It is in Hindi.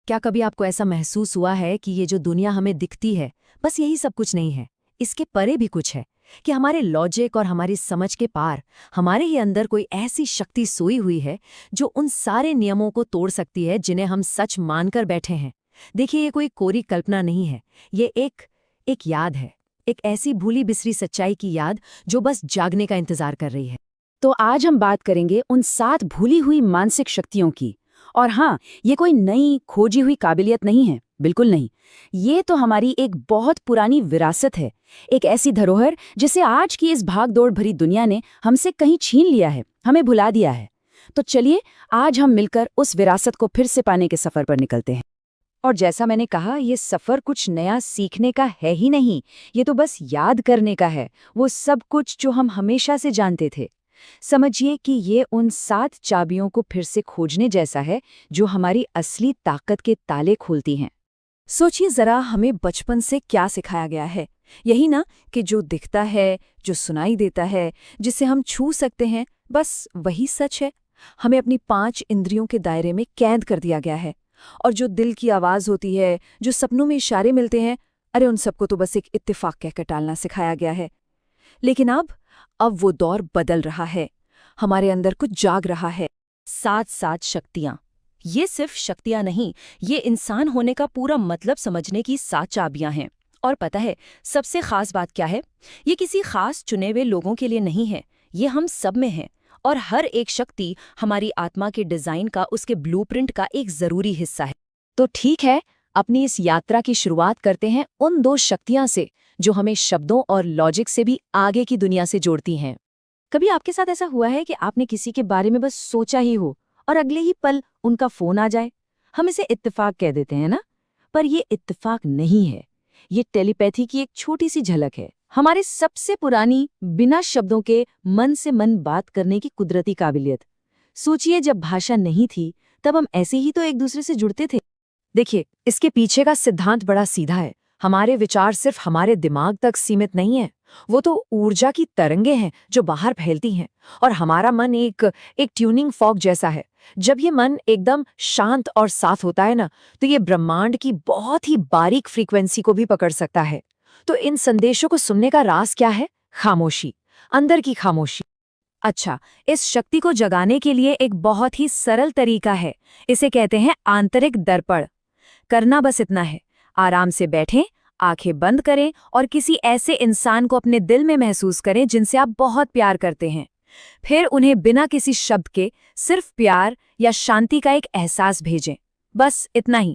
क्या कभी आपको ऐसा महसूस हुआ है कि ये जो दुनिया हमें दिखती है, बस यही सब कुछ नहीं है, इसके परे भी कुछ है? कि हमारे लॉजिक और हमारी समझ के पार हमारे ही अंदर कोई ऐसी शक्ति सोई हुई है जो उन सारे नियमों को तोड़ सकती है जिन्हें हम सच मानकर बैठे हैं। देखिए, ये कोई कोरी कल्पना नहीं है, ये एक याद है, एक ऐसी भूली बिसरी सच्चाई की याद जो बस जागने का इंतजार कर रही है। तो आज हम बात करेंगे उन 7 भूली हुई मानसिक शक्तियों की। और हाँ, ये कोई नई खोजी हुई काबिलियत नहीं है, बिल्कुल नहीं। ये तो हमारी एक बहुत पुरानी विरासत है, एक ऐसी धरोहर जिसे आज की इस भागदौड़ भरी दुनिया ने हमसे कहीं छीन लिया है, हमें भुला दिया है। तो चलिए, आज हम मिलकर उस विरासत को फिर से पाने के सफर पर निकलते हैं। और जैसा मैंने कहा, ये सफर कुछ नया सीखने का है ही नहीं, ये तो बस याद करने का है, वो सब कुछ जो हम हमेशा से जानते थे। समझिए कि ये उन 7 चाबियों को फिर से खोजने जैसा है जो हमारी असली ताकत के ताले खोलती हैं। सोचिए जरा, हमें बचपन से क्या सिखाया गया है? यही ना कि जो दिखता है, जो सुनाई देता है, जिसे हम छू सकते हैं, बस वही सच है। हमें अपनी 5 इंद्रियों के दायरे में कैद कर दिया गया है। और जो दिल की आवाज़ होती है, जो सपनों में इशारे मिलते हैं, अरे उन सबको तो बस एक इत्तेफाक कहकर टालना सिखाया गया है। लेकिन अब वो दौर बदल रहा है, हमारे अंदर कुछ जाग रहा है। 7 शक्तियां। ये सिर्फ शक्तियां नहीं, ये इंसान होने का पूरा मतलब समझने की 7 चाबियां हैं। और पता है, सबसे खास बात क्या है? ये किसी खास चुने हुए लोगों के लिए नहीं है, ये हम सब में है। और हर एक शक्ति हमारी आत्मा के डिजाइन का, उसके ब्लूप्रिंट का एक जरूरी हिस्सा है। तो ठीक है, अपनी इस यात्रा की शुरुआत करते हैं उन 2 शक्तियां से जो हमें शब्दों और लॉजिक से भी आगे की दुनिया से जोड़ती हैं। कभी आपके साथ ऐसा हुआ है कि आपने किसी के बारे में बस सोचा ही हो और अगले ही पल उनका फोन आ जाए? हम इसे इत्तेफाक कह देते हैं ना, पर ये इत्तेफाक नहीं है, ये टेलीपैथी की एक छोटी सी झलक है। हमारे सबसे पुरानी, बिना शब्दों के मन से मन बात करने की कुदरती काबिलियत। सोचिए, जब भाषा नहीं थी तब हम ऐसे ही तो एक दूसरे से जुड़ते थे। देखिए, इसके पीछे का सिद्धांत बड़ा सीधा है। हमारे विचार सिर्फ हमारे दिमाग तक सीमित नहीं है, वो तो ऊर्जा की तरंगे हैं जो बाहर फैलती हैं। और हमारा मन एक ट्यूनिंग फॉक जैसा है। जब ये मन एकदम शांत और साफ होता है ना, तो ये ब्रह्मांड की बहुत ही बारीक फ्रीक्वेंसी को भी पकड़ सकता है। तो इन संदेशों को सुनने का राज क्या है? खामोशी, अंदर की खामोशी। अच्छा, इस शक्ति को जगाने के लिए एक बहुत ही सरल तरीका है, इसे कहते हैं आंतरिक दर्पण। करना बस इतना है, आराम से बैठें, आंखें बंद करें और किसी ऐसे इंसान को अपने दिल में महसूस करें जिनसे आप बहुत प्यार करते हैं। फिर उन्हें बिना किसी शब्द के सिर्फ प्यार या शांति का एक एहसास भेजें। बस इतना ही।